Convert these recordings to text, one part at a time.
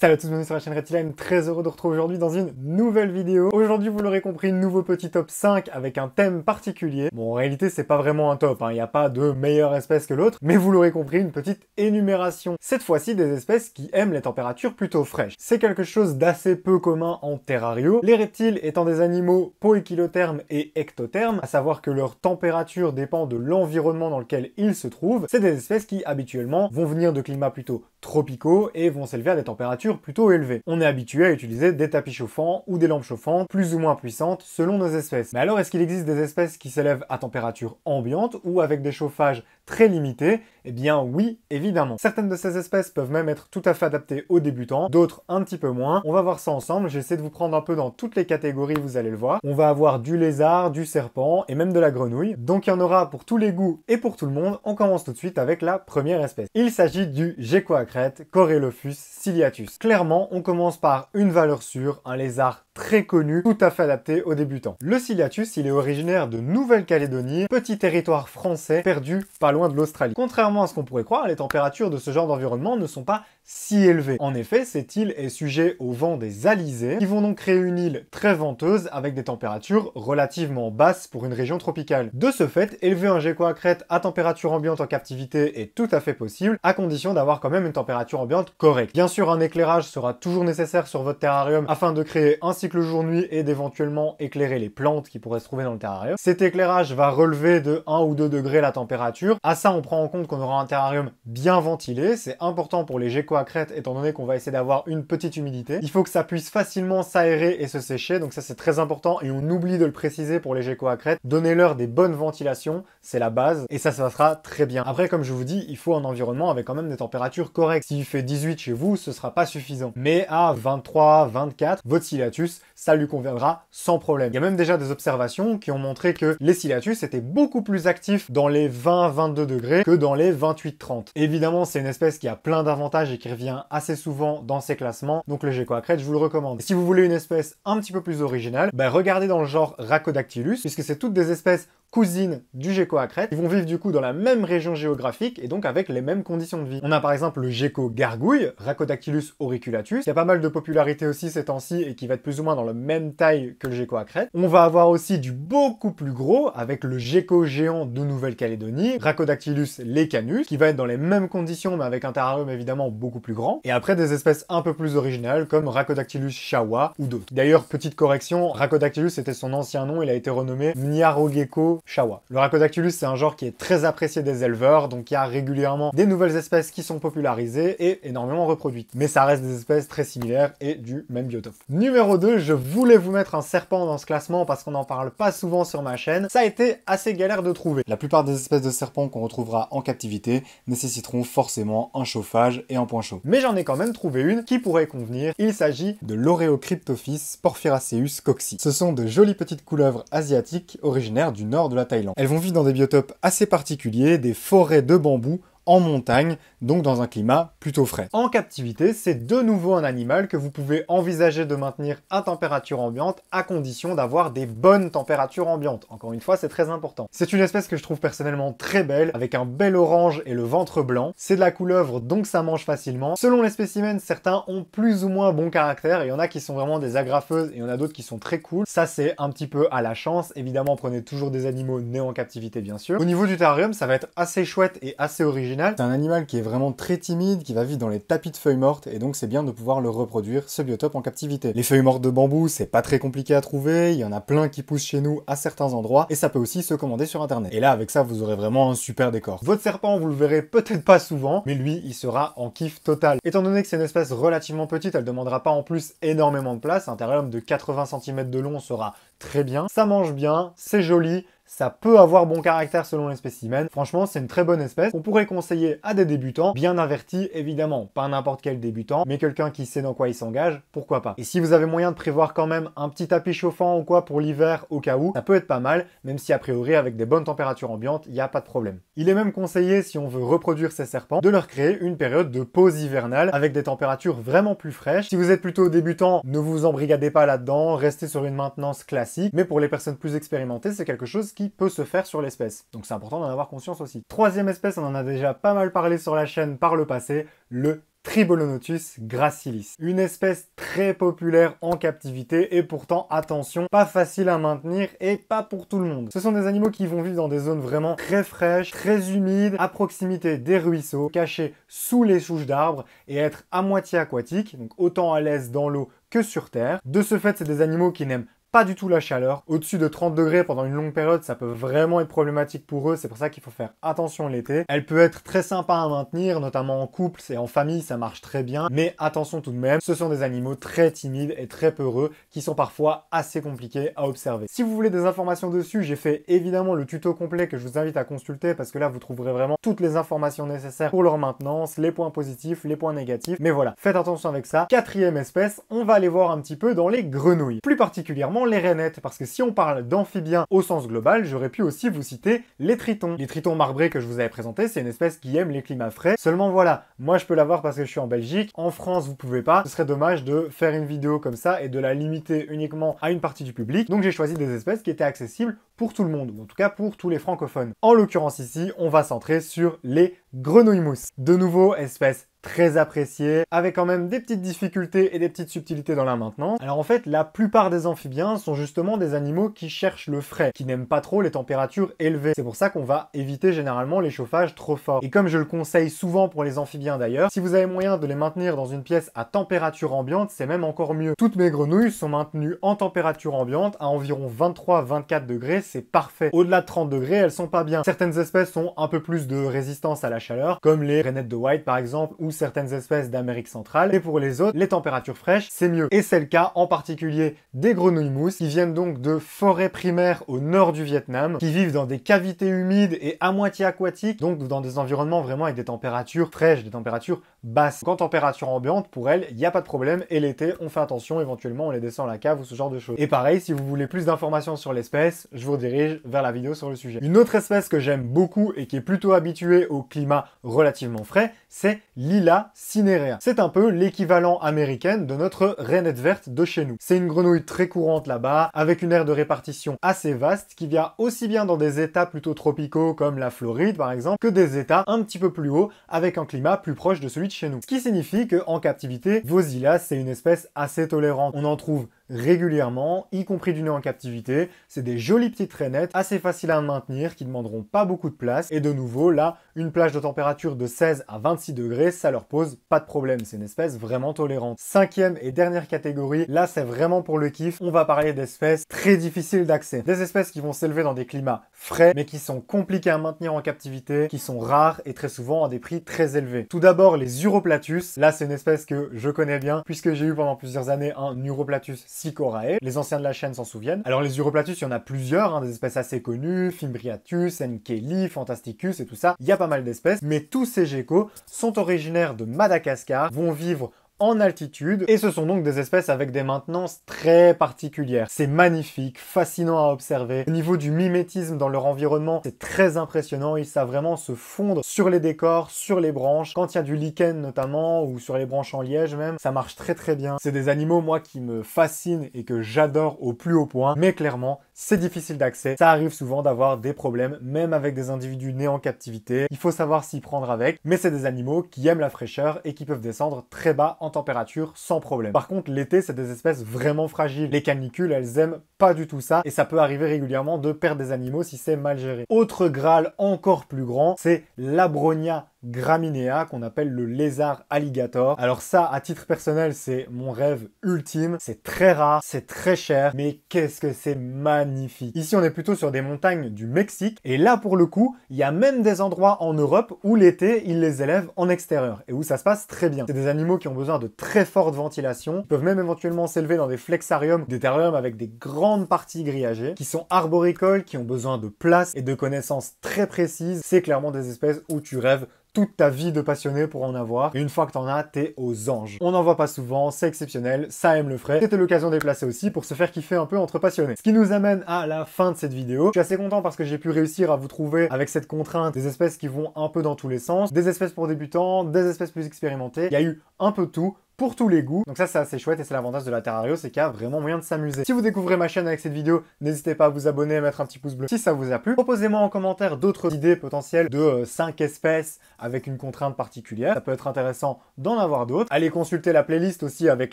Salut à tous, bienvenue sur la chaîne Reptiline, très heureux de vous retrouver aujourd'hui dans une nouvelle vidéo. Aujourd'hui, vous l'aurez compris, nouveau petit top 5 avec un thème particulier. Bon, en réalité, c'est pas vraiment un top, il n'y a pas de meilleure espèce que l'autre, mais vous l'aurez compris, une petite énumération. Cette fois-ci, des espèces qui aiment les températures plutôt fraîches. C'est quelque chose d'assez peu commun en terrario, les reptiles étant des animaux poikilothermes et ectothermes, à savoir que leur température dépend de l'environnement dans lequel ils se trouvent. C'est des espèces qui, habituellement, vont venir de climats plutôt tropicaux et vont s'élever à des températures plutôt élevées. On est habitué à utiliser des tapis chauffants ou des lampes chauffantes plus ou moins puissantes selon nos espèces. Mais alors, est-ce qu'il existe des espèces qui s'élèvent à température ambiante ou avec des chauffages très limités? Eh bien oui, évidemment. Certaines de ces espèces peuvent même être tout à fait adaptées aux débutants, d'autres un petit peu moins. On va voir ça ensemble, j'essaie de vous prendre un peu dans toutes les catégories, vous allez le voir. On va avoir du lézard, du serpent et même de la grenouille. Donc il y en aura pour tous les goûts et pour tout le monde. On commence tout de suite avec la première espèce. Il s'agit du Geckoacrète Corelophus ciliatus. Clairement, on commence par une valeur sûre, un lézard très connu, tout à fait adapté aux débutants. Le ciliatus, il est originaire de Nouvelle-Calédonie, petit territoire français perdu pas loin de l'Australie. Contrairement à ce qu'on pourrait croire, les températures de ce genre d'environnement ne sont pas si élevées. En effet, cette île est sujet au vent des alizés, qui vont donc créer une île très venteuse avec des températures relativement basses pour une région tropicale. De ce fait, élever un Geckoacrète à température ambiante en captivité est tout à fait possible, à condition d'avoir quand même une température ambiante correcte. Bien sûr, un éclairage sera toujours nécessaire sur votre terrarium afin de créer un cycle jour-nuit et d'éventuellement éclairer les plantes qui pourraient se trouver dans le terrarium. Cet éclairage va relever de 1 ou 2 degrés la température. À ça, on prend en compte qu'on aura un terrarium bien ventilé. C'est important pour les Geckoacrètes étant donné qu'on va essayer d'avoir une petite humidité. Il faut que ça puisse facilement s'aérer et se sécher, donc ça c'est très important et on oublie de le préciser pour les Geckoacrètes. Donnez-leur des bonnes ventilations, c'est la base et ça se passera très bien. Après, comme je vous dis, il faut un environnement avec quand même des températures correctes. S'il fait 18 chez vous, ce sera pas suffisant. Mais à 23, 24, votre ciliatus, ça lui conviendra sans problème. Il y a même déjà des observations qui ont montré que les ciliatus étaient beaucoup plus actifs dans les 20-22 degrés que dans les 28-30. Évidemment, c'est une espèce qui a plein d'avantages et qui revient assez souvent dans ces classements, donc le Geckoacrète, je vous le recommande. Et si vous voulez une espèce un petit peu plus originale, regardez dans le genre Rhacodactylus, puisque c'est toutes des espèces cousines du Geckoacrète. Ils vont vivre du coup dans la même région géographique et donc avec les mêmes conditions de vie. On a par exemple le gecko gargouille, Rhacodactylus auriculatus, qui a pas mal de popularité aussi ces temps-ci et qui va être plus ou moins dans la même taille que le Geckoacrète. On va avoir aussi du beaucoup plus gros avec le gecko géant de Nouvelle-Calédonie, Rhacodactylus lecanus, qui va être dans les mêmes conditions mais avec un terrarium évidemment beaucoup plus grand. Et après des espèces un peu plus originales comme Rhacodactylus shawa ou d'autres. D'ailleurs, petite correction, Rhacodactylus était son ancien nom, il a été renommé Mniarogecko shawa. Le Rhacodactylus, c'est un genre qui est très apprécié des éleveurs, donc il y a régulièrement des nouvelles espèces qui sont popularisées et énormément reproduites. Mais ça reste des espèces très similaires et du même biotope. Numéro 2, je voulais vous mettre un serpent dans ce classement parce qu'on n'en parle pas souvent sur ma chaîne. Ça a été assez galère de trouver. La plupart des espèces de serpents qu'on retrouvera en captivité nécessiteront forcément un chauffage et un point chaud. Mais j'en ai quand même trouvé une qui pourrait convenir. Il s'agit de l'Oreocryptophis porphyraceus coxi. Ce sont de jolies petites couleuvres asiatiques originaires du nord de la Thaïlande. Elles vont vivre dans des biotopes assez particuliers, des forêts de bambou, en montagne, donc dans un climat plutôt frais. En captivité, c'est de nouveau un animal que vous pouvez envisager de maintenir à température ambiante à condition d'avoir des bonnes températures ambiantes. Encore une fois, c'est très important. C'est une espèce que je trouve personnellement très belle, avec un bel orange et le ventre blanc. C'est de la couleuvre, donc ça mange facilement. Selon les spécimens, certains ont plus ou moins bon caractère, et il y en a qui sont vraiment des agrafeuses, et il y en a d'autres qui sont très cool. Ça, c'est un petit peu à la chance. Évidemment, prenez toujours des animaux nés en captivité, bien sûr. Au niveau du terrarium, ça va être assez chouette et assez original. C'est un animal qui est vraiment très timide, qui va vivre dans les tapis de feuilles mortes, et donc c'est bien de pouvoir le reproduire, ce biotope en captivité. Les feuilles mortes de bambou, c'est pas très compliqué à trouver, il y en a plein qui poussent chez nous à certains endroits, et ça peut aussi se commander sur internet. Et là, avec ça, vous aurez vraiment un super décor. Votre serpent, vous le verrez peut-être pas souvent, mais lui, il sera en kiff total. Étant donné que c'est une espèce relativement petite, elle demandera pas en plus énormément de place, un terrarium de 80 cm de long sera très bien. Ça mange bien, c'est joli, ça peut avoir bon caractère selon les spécimens. Franchement, c'est une très bonne espèce. On pourrait conseiller à des débutants, bien avertis évidemment, pas n'importe quel débutant, mais quelqu'un qui sait dans quoi il s'engage, pourquoi pas. Et si vous avez moyen de prévoir quand même un petit tapis chauffant ou quoi pour l'hiver au cas où, ça peut être pas mal, même si a priori avec des bonnes températures ambiantes, il n'y a pas de problème. Il est même conseillé, si on veut reproduire ces serpents, de leur créer une période de pause hivernale avec des températures vraiment plus fraîches. Si vous êtes plutôt débutant, ne vous embrigadez pas là-dedans, restez sur une maintenance classique, mais pour les personnes plus expérimentées, c'est quelque chose qui peut se faire sur l'espèce. Donc c'est important d'en avoir conscience aussi. Troisième espèce, on en a déjà pas mal parlé sur la chaîne par le passé, le Tribolonotus gracilis, une espèce très populaire en captivité et pourtant, attention, pas facile à maintenir et pas pour tout le monde. Ce sont des animaux qui vont vivre dans des zones vraiment très fraîches, très humides, à proximité des ruisseaux, cachés sous les souches d'arbres et être à moitié aquatiques, donc autant à l'aise dans l'eau que sur terre. De ce fait, c'est des animaux qui n'aiment pas du tout la chaleur. Au-dessus de 30 degrés pendant une longue période, ça peut vraiment être problématique pour eux. C'est pour ça qu'il faut faire attention l'été. Elle peut être très sympa à maintenir, notamment en couple et en famille, ça marche très bien. Mais attention tout de même, ce sont des animaux très timides et très peureux qui sont parfois assez compliqués à observer. Si vous voulez des informations dessus, j'ai fait évidemment le tuto complet que je vous invite à consulter parce que là, vous trouverez vraiment toutes les informations nécessaires pour leur maintenance, les points positifs, les points négatifs. Mais voilà, faites attention avec ça. Quatrième espèce, on va aller voir un petit peu dans les grenouilles. Plus particulièrement les rainettes, parce que si on parle d'amphibiens au sens global, j'aurais pu aussi vous citer les tritons. Les tritons marbrés que je vous avais présentés, c'est une espèce qui aime les climats frais. Seulement voilà, moi je peux l'avoir parce que je suis en Belgique. En France, vous pouvez pas. Ce serait dommage de faire une vidéo comme ça et de la limiter uniquement à une partie du public. Donc j'ai choisi des espèces qui étaient accessibles pour tout le monde, ou en tout cas pour tous les francophones. En l'occurrence ici, on va centrer sur les grenouilles mousses. De nouveau, espèce très apprécié, avec quand même des petites difficultés et des petites subtilités dans la maintenance. Alors en fait, la plupart des amphibiens sont justement des animaux qui cherchent le frais, qui n'aiment pas trop les températures élevées. C'est pour ça qu'on va éviter généralement les chauffages trop forts. Et comme je le conseille souvent pour les amphibiens d'ailleurs, si vous avez moyen de les maintenir dans une pièce à température ambiante, c'est même encore mieux. Toutes mes grenouilles sont maintenues en température ambiante à environ 23-24 degrés, c'est parfait. Au-delà de 30 degrés, elles sont pas bien. Certaines espèces ont un peu plus de résistance à la chaleur, comme les rainettes de White par exemple, ou certaines espèces d'Amérique centrale, et pour les autres, les températures fraîches, c'est mieux. Et c'est le cas en particulier des grenouilles mousses, qui viennent donc de forêts primaires au nord du Vietnam, qui vivent dans des cavités humides et à moitié aquatiques, donc dans des environnements vraiment avec des températures fraîches, des températures basses. Donc en température ambiante, pour elles, il n'y a pas de problème, et l'été, on fait attention, éventuellement on les descend à la cave ou ce genre de choses. Et pareil, si vous voulez plus d'informations sur l'espèce, je vous redirige vers la vidéo sur le sujet. Une autre espèce que j'aime beaucoup et qui est plutôt habituée au climat relativement frais, c'est Lila cinerea. C'est un peu l'équivalent américain de notre rainette verte de chez nous. C'est une grenouille très courante là-bas, avec une aire de répartition assez vaste, qui vient aussi bien dans des états plutôt tropicaux comme la Floride par exemple, que des états un petit peu plus hauts, avec un climat plus proche de celui de chez nous. Ce qui signifie qu'en captivité, Vosilla, c'est une espèce assez tolérante. On en trouve régulièrement, y compris du nez en captivité. C'est des jolies petites rainettes, assez faciles à maintenir, qui ne demanderont pas beaucoup de place. Et de nouveau, là, une plage de température de 16 à 26 degrés, ça leur pose pas de problème. C'est une espèce vraiment tolérante. Cinquième et dernière catégorie, là, c'est vraiment pour le kiff. On va parler d'espèces très difficiles d'accès. Des espèces qui vont s'élever dans des climats frais, mais qui sont compliquées à maintenir en captivité, qui sont rares et très souvent à des prix très élevés. Tout d'abord, les Uroplatus. Là, c'est une espèce que je connais bien, puisque j'ai eu pendant plusieurs années un Uroplatus Sycorae. Les anciens de la chaîne s'en souviennent. Alors les Uroplatus, il y en a plusieurs, des espèces assez connues, Fimbriatus, Enkeli, Fantasticus et tout ça. Il y a pas mal d'espèces, mais tous ces geckos sont originaires de Madagascar, vont vivre en altitude, et ce sont donc des espèces avec des maintenances très particulières. C'est magnifique, fascinant à observer. Au niveau du mimétisme dans leur environnement, c'est très impressionnant. Ils savent vraiment se fondre sur les décors, sur les branches. Quand il y a du lichen notamment, ou sur les branches en liège même, ça marche très très bien. C'est des animaux, moi, qui me fascinent et que j'adore au plus haut point, mais clairement, c'est difficile d'accès. Ça arrive souvent d'avoir des problèmes, même avec des individus nés en captivité. Il faut savoir s'y prendre avec, mais c'est des animaux qui aiment la fraîcheur et qui peuvent descendre très bas en température sans problème. Par contre, l'été, c'est des espèces vraiment fragiles. Les canicules, elles aiment pas du tout ça, et ça peut arriver régulièrement de perdre des animaux si c'est mal géré. Autre Graal encore plus grand, c'est l'Abronia graminea, qu'on appelle le lézard alligator. Alors ça, à titre personnel, c'est mon rêve ultime. C'est très rare, c'est très cher, mais qu'est-ce que c'est magnifique. Ici, on est plutôt sur des montagnes du Mexique, et là, pour le coup, il y a même des endroits en Europe où l'été, ils les élèvent en extérieur, et où ça se passe très bien. C'est des animaux qui ont besoin de très forte ventilation, ils peuvent même éventuellement s'élever dans des flexariums, des terrariums avec des grandes parties grillagées, qui sont arboricoles, qui ont besoin de place et de connaissances très précises. C'est clairement des espèces où tu rêves toute ta vie de passionné pour en avoir, et une fois que t'en as, t'es aux anges. On n'en voit pas souvent, c'est exceptionnel, ça aime le frais. C'était l'occasion de les placer aussi pour se faire kiffer un peu entre passionnés. Ce qui nous amène à la fin de cette vidéo. Je suis assez content parce que j'ai pu réussir à vous trouver, avec cette contrainte, des espèces qui vont un peu dans tous les sens, des espèces pour débutants, des espèces plus expérimentées. Il y a eu un peu de tout. pour tous les goûts. Donc ça c'est assez chouette et c'est l'avantage de la Terrario, c'est qu'il y a vraiment moyen de s'amuser. Si vous découvrez ma chaîne avec cette vidéo, n'hésitez pas à vous abonner, à mettre un petit pouce bleu si ça vous a plu. Proposez-moi en commentaire d'autres idées potentielles de 5 espèces avec une contrainte particulière. Ça peut être intéressant d'en avoir d'autres. Allez consulter la playlist aussi avec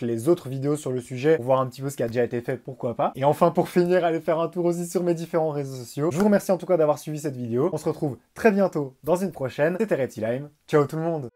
les autres vidéos sur le sujet pour voir un petit peu ce qui a déjà été fait, pourquoi pas. Et enfin pour finir, allez faire un tour aussi sur mes différents réseaux sociaux. Je vous remercie en tout cas d'avoir suivi cette vidéo. On se retrouve très bientôt dans une prochaine. C'était Reptilime. Ciao tout le monde!